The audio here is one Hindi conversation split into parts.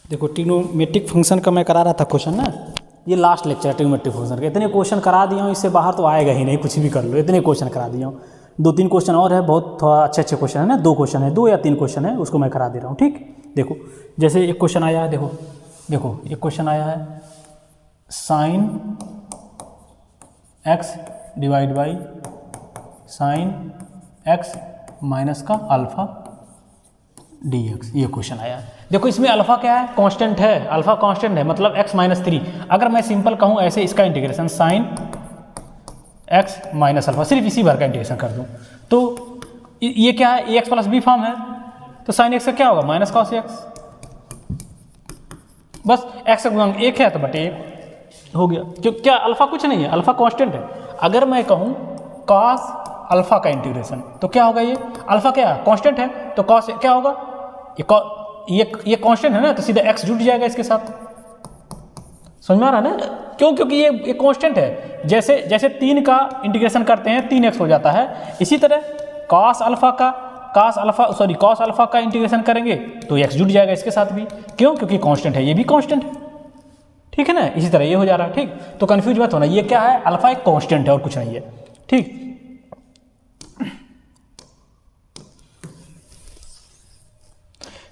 देखो ट्रिग्नोमेट्रिक फंक्शन का मैं करा रहा था क्वेश्चन ना, ये लास्ट लेक्चर है ट्रिग्नोमेट्रिक फंक्शन का। इतने क्वेश्चन करा दिया हूँ, इससे बाहर तो आएगा ही नहीं, कुछ भी कर लो। इतने क्वेश्चन करा दिया हूँ, 2-3 क्वेश्चन और है, बहुत थोड़ा अच्छे क्वेश्चन है ना। 2 क्वेश्चन है, 2 या 3 क्वेश्चन है, उसको मैं करा दे रहा हूँ। ठीक, देखो जैसे एक क्वेश्चन आया है, देखो एक क्वेश्चन आया है sine x divide by sine x minus का अल्फा डी एक्स, ये क्वेश्चन आया है। देखो इसमें अल्फा क्या है, कांस्टेंट है, अल्फा कांस्टेंट है, मतलब x माइनस 3। अगर मैं सिंपल कहूँ ऐसे इसका integration sine x minus alpha, सिर्फ इसी बार का इंटीग्रेशन कर दूँ तो ये क्या है, ए एक्स प्लस बी फॉर्म है, तो साइन एक्स का क्या होगा, माइनस कॉस एक्स। बस एक्स का गुणांक 1 है तो बटे 1 हो गया। क्यों, क्या अल्फा कुछ नहीं है, अल्फा कांस्टेंट है। अगर मैं कहूँ कॉस अल्फा का इंटीग्रेशन तो क्या होगा, ये अल्फा क्या कांस्टेंट है, तो कॉस क्या होगा, ये कांस्टेंट है ना, तो सीधा x जुड़ जाएगा इसके साथ। समझ में आ रहा है ना, क्यों, क्योंकि ये कांस्टेंट है। जैसे 3 का इंटीग्रेशन करते हैं 3x हो जाता है, इसी तरह कॉस अल्फा का इंटीग्रेशन करेंगे तो x जुड़ जाएगा इसके साथ भी। क्यों, क्योंकि कांस्टेंट है, ये भी कांस्टेंट है। ठीक है ना, इसी तरह ये हो जा रहा है। ठीक, तो कंफ्यूज मत होना, ये क्या है, अल्फा एक कांस्टेंट है और कुछ नहीं है। ठीक,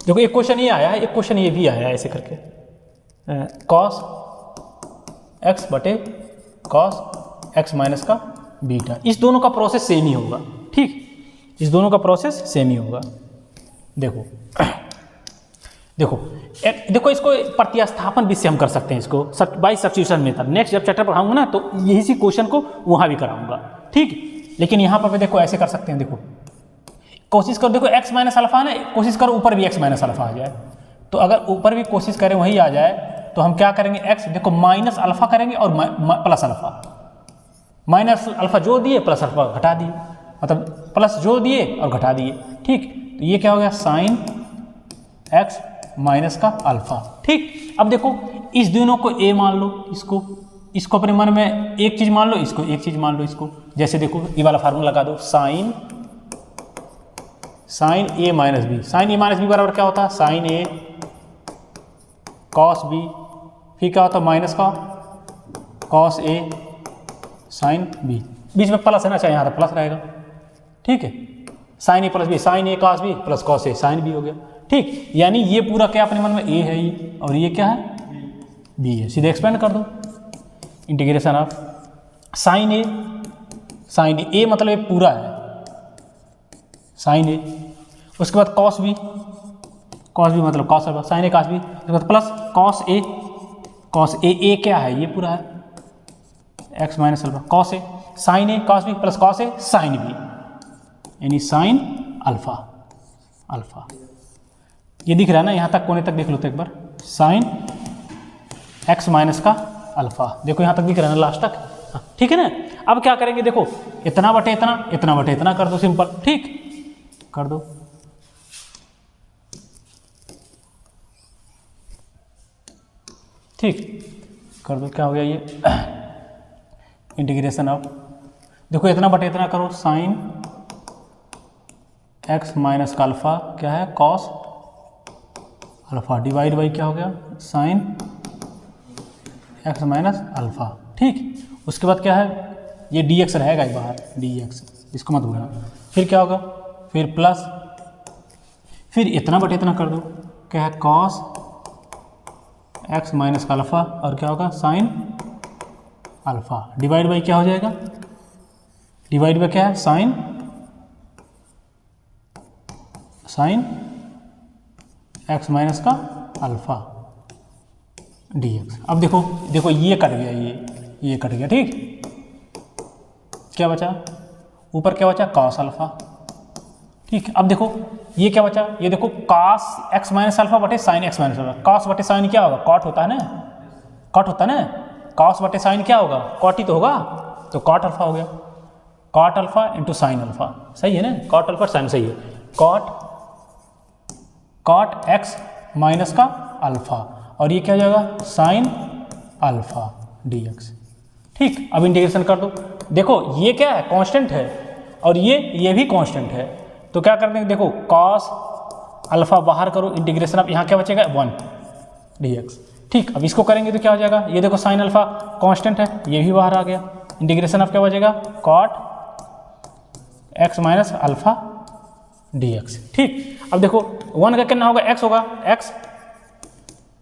देखो एक क्वेश्चन ये आया है, एक क्वेश्चन ये भी आया है ऐसे करके, कॉस एक्स बटे कॉस एक्स माइनस का बीटा। इस दोनों का प्रोसेस सेम ही होगा। ठीक, इस दोनों का प्रोसेस सेम ही होगा। देखो इसको प्रतिस्थापन भी से हम कर सकते हैं, इसको बाई सब्स्टिट्यूशन मेथड। नेक्स्ट जब चैप्टर पढ़ाऊंगा ना तो यही सी क्वेश्चन को वहाँ भी कराऊंगा। ठीक, लेकिन यहाँ पर देखो ऐसे कर सकते हैं। देखो कोशिश करो, देखो x माइनस अल्फा है ना, कोशिश करो ऊपर भी x माइनस अल्फा आ जाए। तो अगर ऊपर भी कोशिश करें वही आ जाए तो हम क्या करेंगे, x देखो माइनस अल्फा करेंगे और प्लस अल्फा। माइनस अल्फा जोड़ दिए, प्लस अल्फा घटा दिए, मतलब प्लस जोड़ दिए और घटा दिए। ठीक, तो ये क्या हो गया, साइन x माइनस का अल्फा। ठीक, अब देखो इस दोनों को a मान लो, इसको अपने मन में एक चीज़ मान लो, इसको एक चीज़ मान लो। इसको जैसे देखो ये वाला फार्मूला लगा दो, साइन ए माइनस बी। साइन ए माइनस बी बराबर क्या होता है, साइन ए कॉस बी, फिर क्या होता है माइनस का कॉस ए साइन बी। बीच में प्लस है ना, चाहे यहाँ प्लस रहेगा। ठीक है, sign A plus B, sign A cos B plus cos A sine B हो गया। ठीक, यानी ये पूरा क्या अपने मन में ए है ये, और ये क्या है, बी है। सीधे एक्सपेंड कर दो, इंटीग्रेशन ऑफ साइन ए मतलब ये पूरा है साइन ए, उसके बाद कॉस बी मतलब कॉस अल्फा, साइन ए कॉस बी, उसके बाद प्लस कॉस ए क्या है, ये पूरा है x minus alpha, cos A sign A cos B plus cos A sine B, यानी साइन अल्फा। ये दिख रहा है ना, यहाँ तक कोने तक देख लो तो एक बार, साइन एक्स माइनस का अल्फा। देखो यहाँ तक दिख रहा है ना, लास्ट तक। हाँ, ठीक है ना। अब क्या करेंगे, देखो इतना बटे इतना कर दो, सिंपल। ठीक, कर दो। ठीक, कर दो, क्या हो गया ये, इंटीग्रेशन ऑफ, देखो इतना बटे इतना करो, साइन एक्स माइनस का अल्फा क्या है, कॉस अल्फा डिवाइड बाई क्या हो गया, साइन एक्स माइनस अल्फा। ठीक, उसके बाद क्या है, ये डी एक्स रहेगा ही बाहर, डी एक्स, इसको मत भूलना। फिर क्या होगा, फिर प्लस, फिर इतना बटे इतना कर दो, क्या है, कॉस एक्स माइनस का अल्फा, और क्या होगा, साइन अल्फा डिवाइड बाई क्या हो जाएगा, डिवाइड बाई क्या है, साइन एक्स माइनस का अल्फा डी एक्स। अब देखो ये कट गया, ये कट गया। ठीक, क्या बचा, ऊपर क्या बचा, कॉस अल्फा। ठीक, अब देखो ये क्या बचा, ये देखो कॉस एक्स माइनस अल्फा बटे sine x minus alpha. Cos बटे साइन क्या होगा, कॉट होता है ना, कॉस बटे साइन क्या होगा, कॉट ही तो होगा, तो कॉट अल्फा हो गया, cot alpha into sine alpha. सही है ना, कॉट अल्फा साइन, सही है, कॉट एक्स माइनस का अल्फा, और ये क्या हो जाएगा, साइन अल्फा डी एक्स। ठीक, अब इंटीग्रेशन कर दो। देखो ये क्या है, कांस्टेंट है, और ये भी कांस्टेंट है, तो क्या करते हैं, देखो कॉस अल्फा बाहर करो, इंटीग्रेशन अब यहाँ क्या बचेगा, 1, dx। ठीक, अब इसको करेंगे तो क्या हो जाएगा, ये देखो साइन अल्फा कांस्टेंट है, ये भी बाहर आ गया, इंटीग्रेशन ऑफ क्या बचेगा cot x minus alpha dx। ठीक, अब देखो 1 का कितना होगा, x होगा, x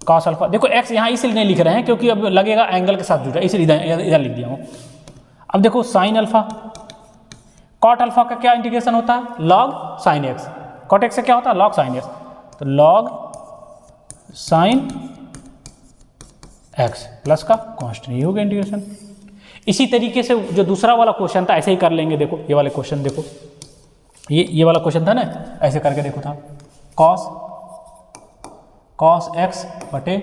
cos अल्फा। देखो x यहाँ इसलिए नहीं लिख रहे हैं क्योंकि अब लगेगा एंगल के साथ जुड़ा, इसलिए इधर लिख दिया हूँ। अब देखो साइन अल्फा, कॉट अल्फा का क्या इंटीग्रेशन होता है, log sine x, cot x से क्या होता है लॉग साइन x, तो लॉग साइन x प्लस का कांस्टेंट, ये हो गया इंटीग्रेशन। इसी तरीके से जो दूसरा वाला क्वेश्चन था ऐसे ही कर लेंगे। देखो ये वाले क्वेश्चन देखो, ये वाला क्वेश्चन था ना, ऐसे करके देखो था cos x बटे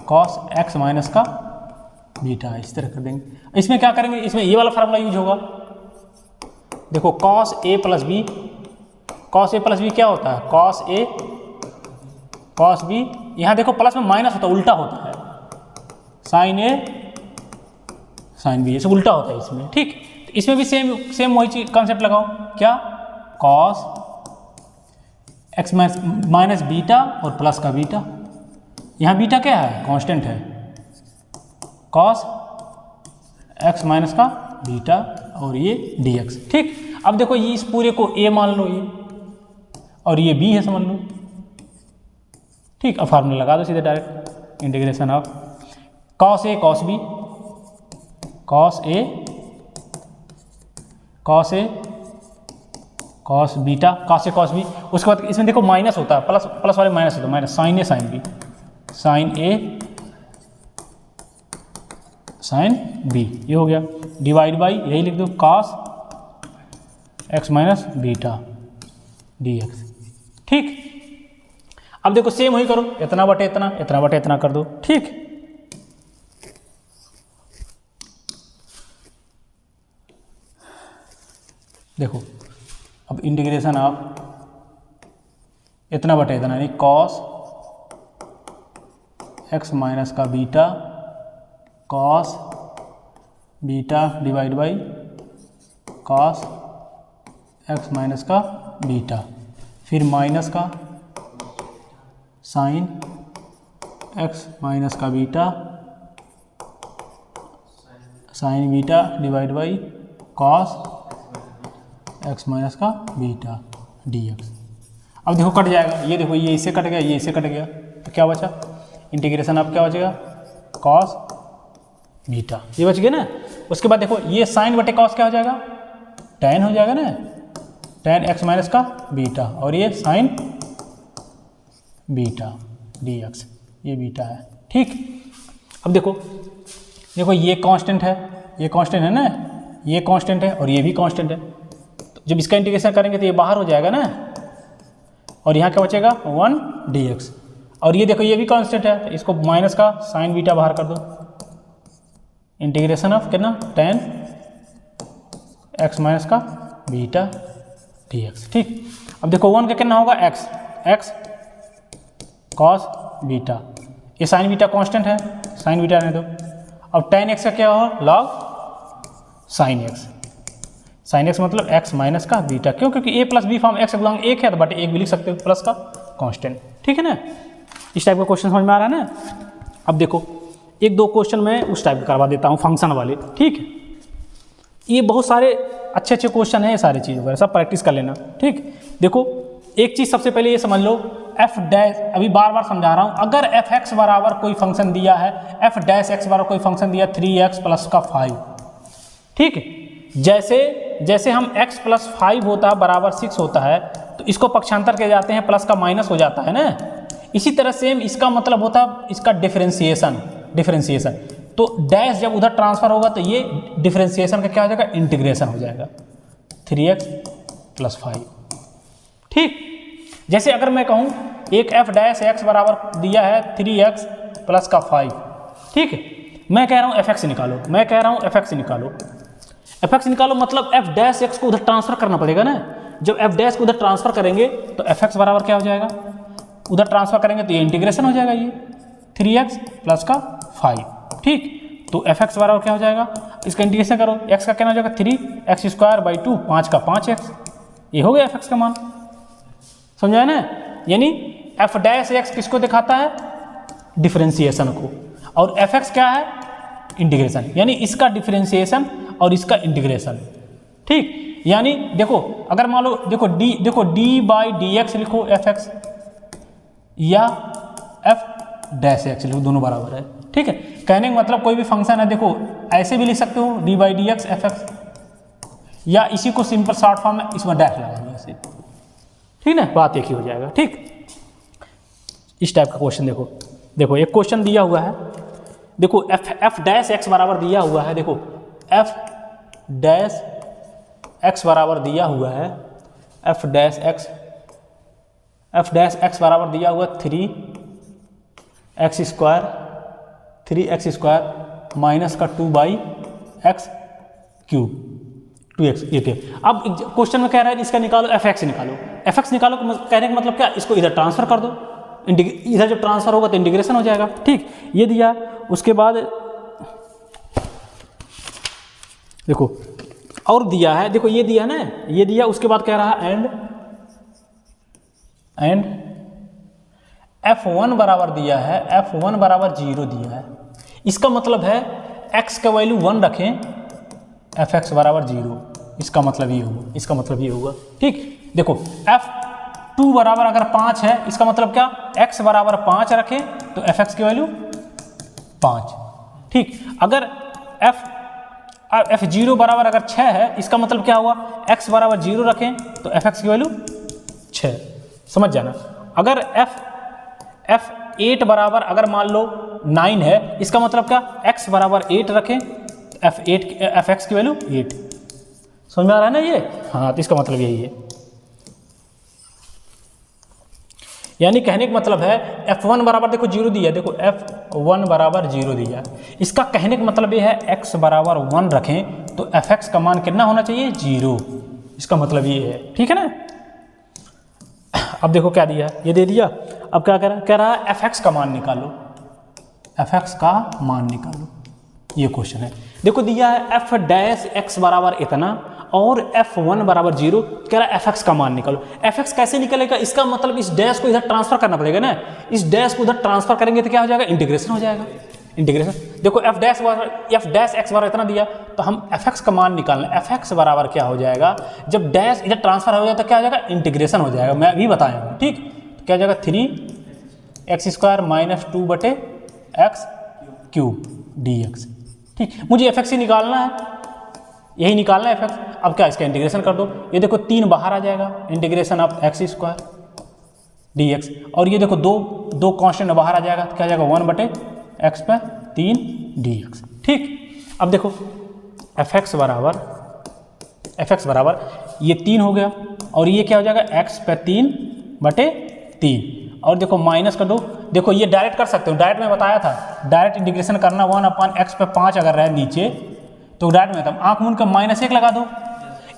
cos x माइनस का बीटा, इस तरह कर देंगे। इसमें क्या करेंगे, इसमें ये वाला फार्मूला यूज होगा। देखो cos a plus b, cos a plus b क्या होता है cos a cos b, यहाँ देखो प्लस में माइनस होता है, उल्टा होता है, साइन a साइन बी, ऐसे उल्टा होता है इसमें। ठीक, तो इसमें भी सेम वही चीज कॉन्सेप्ट लगाओ, क्या cos x माइनस बीटा और प्लस का बीटा, यहाँ बीटा क्या है कांस्टेंट है, cos x माइनस का बीटा और ये dx। ठीक, अब देखो ये इस पूरे को a मान लो, ये और ये b है समझ लो। ठीक, अब फार्मूला लगा दो सीधे direct, integration of cos a cos b, cos a cos beta, cos a cos b। उसके बाद इसमें देखो माइनस होता है, प्लस वाले माइनस होता है, minus sine a sine b, sine a sine b, ये हो गया, डिवाइड बाई यही लिख दो cos x minus beta dx। ठीक, अब देखो सेम वही करो, इतना बटे इतना, इतना बटे इतना कर दो। ठीक, देखो अब इंटीग्रेशन ऑफ इतना बटे इतना यानी cos x माइनस का beta cos beta divide by cos x minus का बीटा, फिर माइनस का साइन x माइनस का beta sine beta divide by cos x minus का बीटा dx। अब देखो कट जाएगा, ये देखो ये इससे कट गया, ये इससे कट गया, तो क्या बचा इंटीग्रेशन अब क्या बचेगा cos बीटा, ये बच गया ना। उसके बाद देखो ये साइन बटे cos क्या हो जाएगा, tan हो जाएगा ना, tan x माइनस का बीटा, और ये साइन बीटा dx, ये बीटा है। ठीक, अब देखो ये कांस्टेंट है, ये कांस्टेंट है ना, ये कांस्टेंट है और ये भी कांस्टेंट है, तो जब इसका इंटीग्रेशन करेंगे तो ये बाहर हो जाएगा ना, और यहाँ क्या बचेगा 1 dx, और ये देखो ये भी कांस्टेंट है, तो इसको माइनस का साइन बीटा बाहर कर दो, इंटीग्रेशन ऑफ कितना tan x माइनस का बीटा dx। ठीक, अब देखो 1 का कितना होगा x cos बीटा, ये साइन बीटा कांस्टेंट है, साइन बीटा रहने दो। अब tan x का क्या होगा log sine x, sine x मतलब x माइनस का बीटा, क्यों, क्योंकि a plus b form x गुणा 1 है, तो बटे 1 भी लिख सकते हो, प्लस का कांस्टेंट। ठीक है ना, इस टाइप का क्वेश्चन समझ में आ रहा है ना। अब देखो एक दो क्वेश्चन मैं उस टाइप करवा देता हूँ फंक्शन वाले। ठीक है, ये बहुत सारे अच्छे क्वेश्चन हैं, ये सारी चीज़ वगैरह सब प्रैक्टिस कर लेना। ठीक, देखो एक चीज़ सबसे पहले ये समझ लो, एफ डैश, अभी बार बार समझा रहा हूँ, अगर एफ एक्स बराबर कोई फंक्शन दिया है, एफ डैश एक्स बराबर कोई फंक्शन दिया 3x प्लस का 5, ठीक है, जैसे हम x प्लस 5 होता है बराबर 6 होता है, तो इसको पक्षांतर किए जाते हैं, प्लस का माइनस हो जाता है ना। इसी तरह सेम इसका मतलब होता है इसका डिफरेंशिएशन, तो डैश जब उधर ट्रांसफर होगा तो ये डिफरेंशिएशन का क्या हो जाएगा, इंटीग्रेशन हो जाएगा 3x प्लस 5। ठीक, जैसे अगर मैं कहूँ एक एफ डैश एक्स बराबर दिया है 3x प्लस का 5, ठीक है, मैं कह रहा हूँ एफ एक्स निकालो, एफ एक्स निकालो मतलब एफ डैश एक्स को उधर ट्रांसफर करना पड़ेगा ना। जब एफ डैश को उधर ट्रांसफर करेंगे तो एफ एक्स बराबर क्या हो जाएगा, उधर ट्रांसफर करेंगे तो ये इंटीग्रेशन हो जाएगा, ये 3x प्लस का 5। ठीक, तो एफ एक्स बराबर क्या हो जाएगा, इसका इंटीग्रेशन करो, x का क्या हो जाएगा 3x² 2, 5 का 5x, ये हो गया एफ एक्स का मान। समझाया ना, यानी एफ डैश एक्स किसको दिखाता है, डिफरेंशिएशन को, और एफ एक्स क्या है, इंटीग्रेशन, यानी इसका डिफरेंशिएशन और इसका इंटीग्रेशन। ठीक, यानी देखो अगर मान लो देखो डी बाई डी एक्स लिखो एफ एक्स, या एफ डैश एक्स लिखो, दोनों बराबर है। ठीक है, कहने का मतलब कोई भी फंक्शन है, देखो ऐसे भी लिख सकते हो D by D x F x, या इसी को सिंपल शॉर्ट फॉर्म में इसमें डैश लगाएंगे ऐसे। ठीक है, बात एक ही हो जाएगा। ठीक, इस टाइप का क्वेश्चन देखो एक क्वेश्चन दिया हुआ है, देखो एफ डैश एक्स बराबर दिया हुआ है, देखो एफ डैश एक्स बराबर दिया हुआ है, एफ डैश एक्स बराबर दिया हुआ 3x स्क्वायर माइनस का 2/x क्यूब 2x। ये थे। अब क्वेश्चन में कह रहा है इसका निकालो, एफ एक्स निकालो। एफ एक्स निकालो कहने का मतलब क्या, इसको इधर ट्रांसफर कर दो, इधर जब ट्रांसफर होगा तो इंटीग्रेशन हो जाएगा। ठीक, ये दिया। उसके बाद देखो और दिया है, देखो ये दिया ना, ये दिया। उसके बाद कह रहा है एंड f1 बराबर दिया है, f1 बराबर 0 दिया है। इसका मतलब है x का वैल्यू 1 रखें, fx बराबर 0। इसका मतलब ये होगा। ठीक, देखो f2 बराबर अगर 5 है, इसका मतलब क्या, x बराबर 5 रखें तो fx की वैल्यू 5। ठीक, अगर f0 बराबर अगर 6 है, इसका मतलब क्या हुआ, x बराबर 0 रखें तो fx की वैल्यू 6। समझ जाना। अगर f8 बराबर अगर मान लो 9 है, इसका मतलब क्या, x बराबर 8 रखें तो fx की वैल्यू 8। समझ में आ रहा है ना ये? हाँ, तो इसका मतलब यही है। यानी कहने का मतलब है f1 बराबर देखो 0 दिया, देखो f1 बराबर 0 दिया, इसका कहने का मतलब ये है x बराबर 1 रखें तो fx का मान कितना होना चाहिए, 0। इसका मतलब ये है। ठीक है ना। अब देखो क्या दिया, ये दे दिया। अब क्या कह रहा है fx का मान निकालो, fx का मान निकालो। ये क्वेश्चन है, देखो दिया है f डैश x बराबर इतना और f1 बराबर 0, कह रहा है fx का मान निकालो। fx कैसे निकलेगा, इसका मतलब इस डैश को इधर ट्रांसफर करना पड़ेगा ना, इस डैश को उधर ट्रांसफर करेंगे तो क्या हो जाएगा, इंटीग्रेशन हो जाएगा। इंटीग्रेशन देखो f डैश x बराबर इतना दिया, तो हम fx का मान निकालना। fx बराबर क्या हो जाएगा, जब डैश इधर ट्रांसफर हो जाए तो क्या हो जाएगा, इंटीग्रेशन हो जाएगा। मैं अभी बताया हूँ। ठीक, तो क्या हो जाएगा 3x square minus 2/x cube dx। ठीक, मुझे fx ही निकालना है, यही निकालना है fx। अब क्या, इसका इंटीग्रेशन कर दो। ये देखो 3 बाहर आ जाएगा, integration of x square dx, और ये देखो दो कांस्टेंट बाहर आ जाएगा, तो क्या जाएगा 1/x पे 3 dx। ठीक, अब देखो fx बराबर ये 3 हो गया, और ये क्या हो जाएगा, x पे 3/3, और देखो माइनस कर दो। देखो ये डायरेक्ट कर सकते हो, डायरेक्ट मैं बताया था, डायरेक्ट इंटीग्रेशन करना 1/x पे 5 अगर रहे नीचे तो डायरेक्ट में आँख मूंद का -1 लगा दो,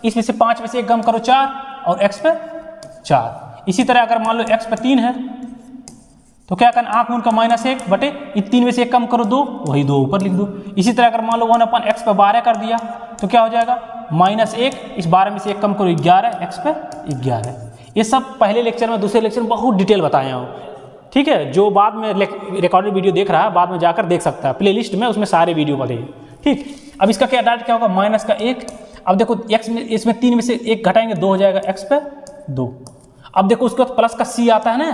इसमें से 5 में से 1 कम करो 4, और x पे 4। इसी तरह अगर मान लो x पे 3 है तो क्या करना, आँख मूंद का -1 3 में से 1 कम करो 2, वही 2 ऊपर लिख दो। इसी तरह अगर मान लो 1/x पे 12 कर दिया तो क्या हो जाएगा, -1, इस 12 में से 1 कम करो 11, x पे 11। ये सब पहले लेक्चर में, दूसरे लेक्चर में बहुत डिटेल बताया हूँ। ठीक है, जो बाद में रिकॉर्डेड वीडियो देख रहा है बाद में जाकर देख सकता है, प्लेलिस्ट में उसमें सारे वीडियो बने हैं। ठीक, अब इसका क्या डायरेक्ट क्या होगा, -1। अब देखो x में, इसमें 3 में से 1 घटाएंगे 2 हो जाएगा, x पे 2। अब देखो उसके बाद प्लस का c आता है ना,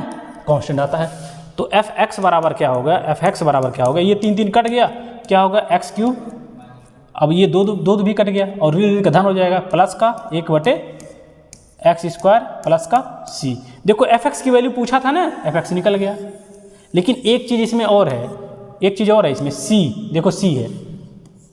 कांस्टेंट आता है, तो fx बराबर क्या होगा, ये 3 कट गया, क्या होगा x क्यूब। अब ये 2 भी कट गया, और ऋण का धन हो जाएगा, प्लस का 1/x स्क्वायर प्लस का c। देखो fx की वैल्यू पूछा था ना, fx निकल गया। लेकिन एक चीज़ इसमें और है, इसमें c, देखो c है।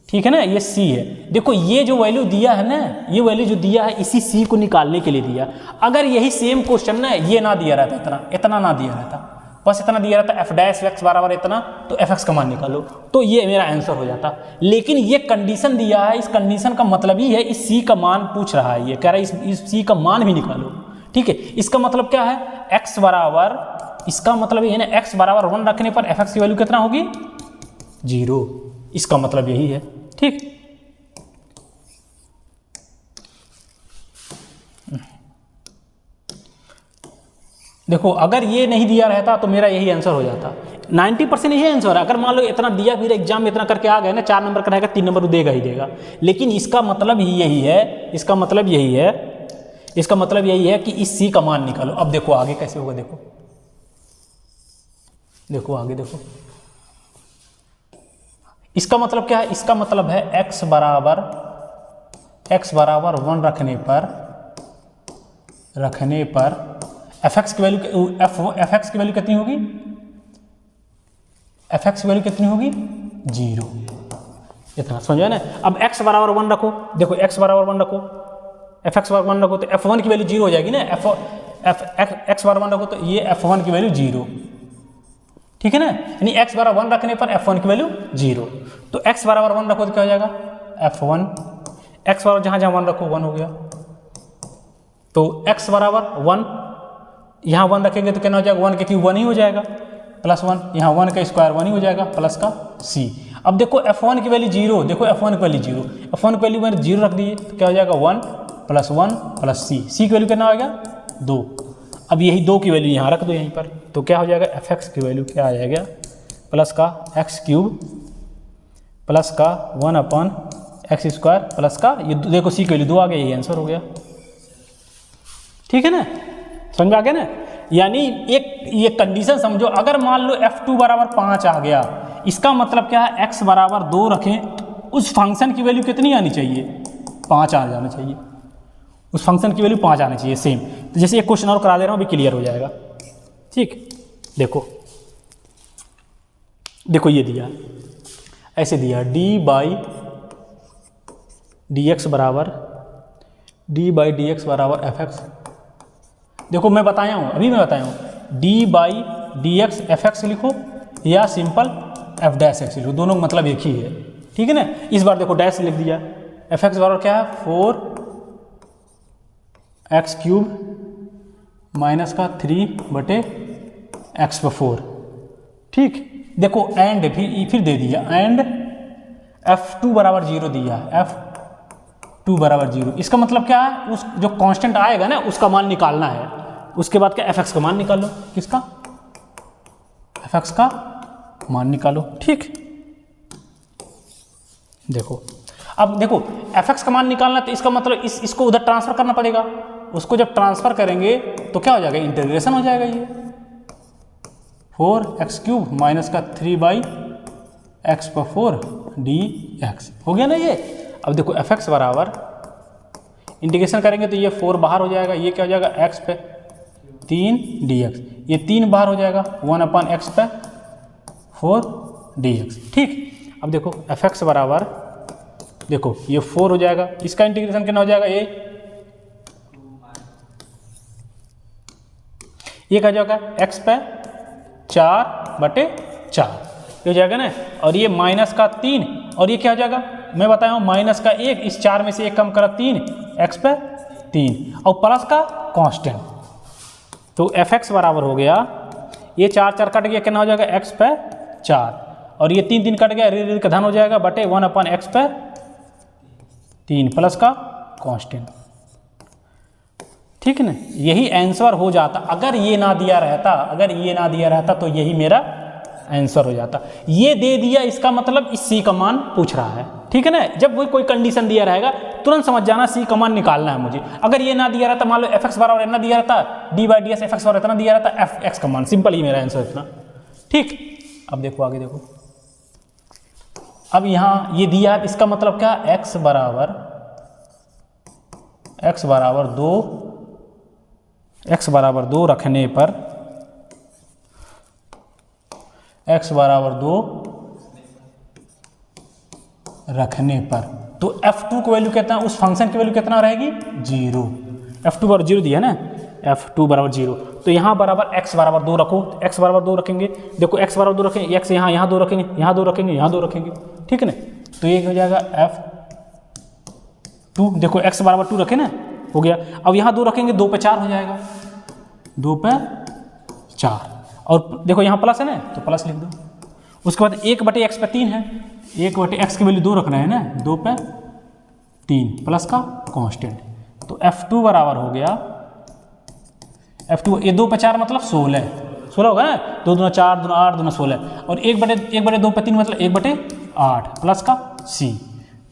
ठीक है ना, ये c है। देखो ये जो वैल्यू दिया है ना, ये वैल्यू जो दिया है, इसी c को निकालने के लिए दिया। अगर यही सेम क्वेश्चन ना ये ना दिया रहता, इतना ना दिया रहता, बस इतना दिया रहता f डैश x बराबर इतना, तो fx का मान निकालो, तो ये मेरा आंसर हो जाता। लेकिन ये कंडीशन दिया है, इस कंडीशन का मतलब ही है इस c का मान पूछ रहा है, ये कह रहा है इस c का मान भी निकालो। ठीक है, इसका मतलब क्या है, x बराबर, इसका मतलब ये है ना, x बराबर 1 रखने पर fx की वैल्यू कितना होगी, 0। इसका मतलब यही है। ठीक, देखो अगर ये नहीं दिया रहता तो मेरा यही आंसर हो जाता। 90% यही आंसर है। अगर मान लो इतना दिया फिर एग्जाम में इतना करके आ गए ना, 4 नंबर का रहेगा 3 नंबर देगा ही देगा। लेकिन इसका मतलब ही यही है, इसका मतलब यही है, इसका मतलब यही है कि इस सी का मान निकालो। अब देखो आगे कैसे होगा, देखो देखो आगे देखो। इसका मतलब क्या है, इसका मतलब है x बराबर 1 रखने पर fx की वैल्यू fx की वैल्यू कितनी होगी, fx की वैल्यू कितनी होगी 0। इतना समझ ना। अब x बराबर 1 रखो, देखो x बराबर 1 रखो, fx बराबर 1 रखो तो f1 की वैल्यू 0 हो जाएगी ना। x बराबर 1 रखो तो ये f1 की वैल्यू 0, ठीक है ना। यानी x बराबर 1 रखने पर f1 की वैल्यू 0। तो x बराबर 1 रखो तो क्या हो जाएगा f1, x बराबर जहाँ जहाँ 1 रखो 1 हो गया। तो x बराबर 1, यहाँ 1 रखेंगे तो कितना हो जाएगा, 1 के क्यूब 1 ही हो जाएगा, प्लस 1, यहाँ 1 का स्क्वायर 1 ही हो जाएगा, प्लस का c। अब देखो f1 की वैल्यू 0, देखो f1 की वैल्यू 0, f1 की वैल्यू मैंने 0 रख दी तो क्या हो जाएगा 1 प्लस c की वैल्यू कितना आ गया 2। अब यही 2 की वैल्यू यहाँ रख दो यहीं पर, तो क्या हो जाएगा fx की वैल्यू क्या आ जाएगा, प्लस का x क्यूब प्लस का 1/x स्क्वायर प्लस का ये देखो c की वैल्यू 2 आ गया, यही आंसर हो गया। ठीक है ना, समझ में आ गया ना। यानी एक ये कंडीशन समझो, अगर मान लो f2 बराबर 5 आ गया, इसका मतलब क्या है x बराबर 2 रखें तो उस फंक्शन की वैल्यू कितनी आनी चाहिए, 5 आ जाना चाहिए, उस फंक्शन की वैल्यू 5 आनी चाहिए सेम। तो जैसे एक क्वेश्चन और करा दे रहा हूँ, अभी क्लियर हो जाएगा। ठीक, देखो देखो ये दिया, ऐसे दिया d/dx बराबर fx। देखो मैं बताया हूँ, अभी मैं बताया हूँ, d/dx fx लिखो या सिंपल f' लिखो, दोनों मतलब एक ही है। ठीक है ना। इस बार देखो डैश लिख दिया, fx बराबर क्या है 4x क्यूब माइनस का 3/x/4। ठीक, देखो एंड फिर दे दिया, एंड f2 बराबर 0 दिया, f2 बराबर 0। इसका मतलब क्या है, उस जो कांस्टेंट आएगा ना उसका मान निकालना है। उसके बाद क्या fx का मान निकाल लो, किसका, fx का मान निकालो। ठीक, देखो अब देखो fx का मान निकालना, तो इसका मतलब इसको उधर ट्रांसफर करना पड़ेगा। उसको जब ट्रांसफर करेंगे तो क्या हो जाएगा, इंटीग्रेशन हो जाएगा, ये 4x क्यूब माइनस का 3/x/4 dx हो गया ना ये। अब देखो fx बराबर इंटीग्रेशन करेंगे तो ये 4 बाहर हो जाएगा, ये क्या हो जाएगा x/3 dx, ये 3 बाहर हो जाएगा 1/x/4 dx। ठीक, अब देखो fx बराबर, देखो ये 4 हो जाएगा, इसका इंटीग्रेशन कितना हो जाएगा, ये क्या हो जाएगा x/4/4 हो जाएगा ना। और ये माइनस का 3, और ये क्या हो जाएगा, मैं बताया हूँ माइनस का 1, इस 4 में से 1 कम करा 3, x/3 और प्लस का कांस्टेंट। तो fx बराबर हो गया, ये 4 कट गया, कितना हो जाएगा x/4, और ये 3 कट गया, ऋण का धन हो जाएगा बटे 1/x/3 प्लस का कांस्टेंट। ठीक है ना, यही आंसर हो जाता। अगर ये ना दिया रहता तो यही मेरा आंसर हो जाता। ये दे दिया, इसका मतलब इस सी का मान पूछ रहा है। ठीक है ना, जब कोई कंडीशन दिया रहेगा तुरंत समझ जाना सी का मान निकालना है मुझे। अगर ये ना दिया रहता, मान लो fx बराबर इतना दिया रहता, d/ds fx बराबर इतना दिया रहता, fx का मान सिंपल ही मेरा आंसर इतना। ठीक, अब देखो आगे देखो, अब यहाँ ये दिया, इसका मतलब क्या, x बराबर 2 रखने पर, x बराबर 2 रखने पर, तो f2 की वैल्यू कितना, उस फंक्शन की वैल्यू कितना रहेगी 0। f2 बराबर 0 दिया ना, f2 बराबर 0, तो यहाँ बराबर x बराबर 2 रखो, x बराबर 2 रखेंगे, देखो x बराबर 2 रखेंगे, x यहाँ 2 रखेंगे, यहाँ 2 रखेंगे, यहाँ 2 रखेंगे। ठीक है ना, तो ये हो जाएगा f2, देखो x बराबर 2 रखे ना, हो गया। अब यहाँ 2 रखेंगे, 2 पे 4 हो जाएगा, 2 पे 4, और देखो यहाँ प्लस है ना, तो प्लस लिख दो। उसके बाद 1/x/3 है, 1/x की वैल्यू 2 रखना है ना, 2/3 प्लस का कांस्टेंट। तो f2 बराबर हो गया, f2 ये 2 पे 4 मतलब 16 16 होगा ना, 2 दूना 4, 2 8, 2 16 और 1/2 पे 3 मतलब 1/8 प्लस का c।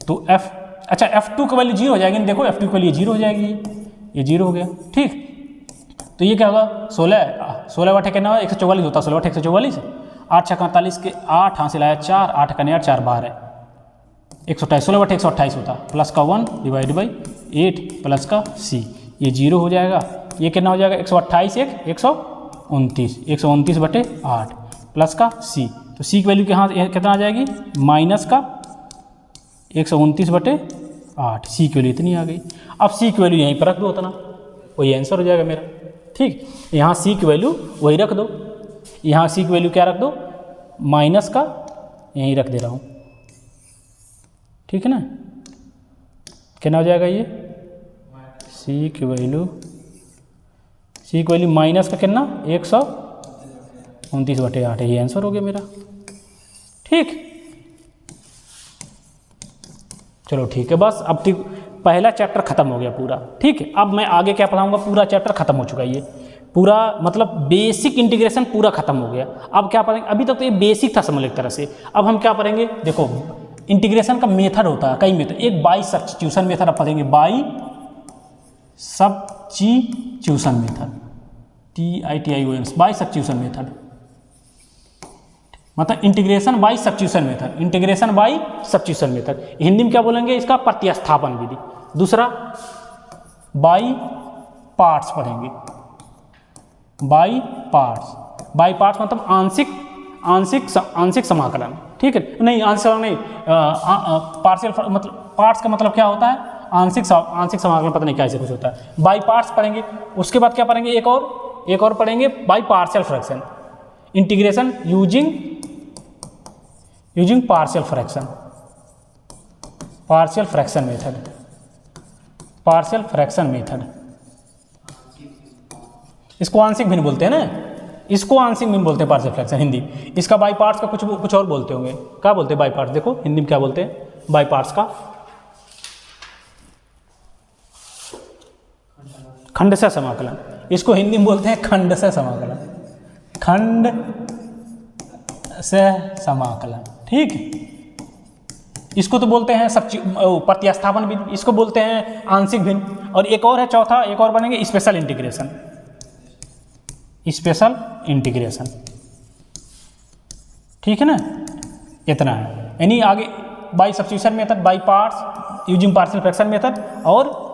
तो f, अच्छा f2 की वैल्यू 0 हो जाएगी, देखो f2 के लिए 0 हो जाएगी, ये 0 हो गया। ठीक, तो ये क्या होगा 16 बटे कितना होगा 144 होता है, 16 बटे 144, 8 6 48 के 8 हासिल आया 4, 8 का 8 4 12 128, 16 बटे 128 होता प्लस का 1 डिवाइड बाई 8 प्लस का c, ये 0 हो जाएगा। ये कितना हो जाएगा 128 129 बटे 8 प्लस का c। तो c की वैल्यू के यहाँ कितना आ जाएगी माइनस का 129 बटे 8, c की वैल्यू इतनी आ गई। अब c की वैल्यू यहीं पर रख दो उतना, वही आंसर हो जाएगा मेरा। ठीक, यहाँ c की वैल्यू वही रख दो, यहाँ c की वैल्यू क्या रख दो माइनस का, यहीं रख दे रहा हूँ। ठीक है ना, कितना हो जाएगा ये c की वैल्यू माइनस का कितना 129 बटे 8 है, ये आंसर हो गया मेरा। ठीक, चलो ठीक है, बस अब ठीक पहला चैप्टर खत्म हो गया पूरा। ठीक है, अब मैं आगे क्या पढ़ाऊंगा, पूरा चैप्टर खत्म हो चुका है, ये पूरा मतलब बेसिक इंटीग्रेशन पूरा खत्म हो गया। अब क्या पढ़ेंगे, अभी तक तो ये बेसिक था समझ एक तरह से, अब हम क्या पढ़ेंगे, देखो इंटीग्रेशन का मेथड होता है, कई मेथड, एक बाई सब्स्टिट्यूशन मेथड आप पढ़ेंगे, by substitution method, TITION, by substitution method, मतलब integration by substitution method, integration by substitution method, Hindi में क्या बोलेंगे इसका प्रतिस्थापन विधि। दूसरा बाई पार्ट्स पढ़ेंगे, बाई पार्ट्स मतलब आंशिक समाकलन। ठीक है, नहीं आंशिक नहीं, पार्शियल मतलब पार्ट्स का मतलब क्या होता है आंशिक समाकलन, पता नहीं क्या ऐसे कुछ होता है। बाई पार्ट्स पढ़ेंगे, उसके बाद क्या पढ़ेंगे एक और पढ़ेंगे by partial fraction, integration using partial fraction method, इसको आंशिक भिन्न बोलते हैं ना, इसको आंशिक भिन्न बोलते हैं पार्शियल फ्रैक्शन हिंदी। इसका बाई पार्ट्स का कुछ और बोलते होंगे, क्या बोलते हैं बाई पार्ट्स, देखो हिंदी में क्या बोलते हैं बाई पार्ट्स का, खंडशः समाकलन, इसको हिंदी में बोलते हैं खंडशः समाकलन। ठीक, इसको तो बोलते हैं प्रतिस्थापन विधि, इसको बोलते हैं आंशिक भिन्न, और एक और है चौथा, एक और बनेंगे स्पेशल इंटीग्रेशन। ठीक है ना, इतना है, यानी आगे by substitution method, by parts using partial fraction method और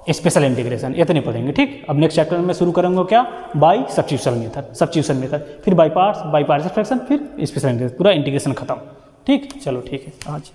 स्पेशल इंटीग्रेशन, इतने पढ़ेंगे। ठीक, अब नेक्स्ट चैप्टर में शुरू करेंगे क्या बाई सब्स्टिट्यूशन मेथड, फिर by parts, by partial fraction, फिर स्पेशल इंटीग्रेशन, पूरा इंटीग्रेशन खत्म। ठीक, चलो ठीक है आज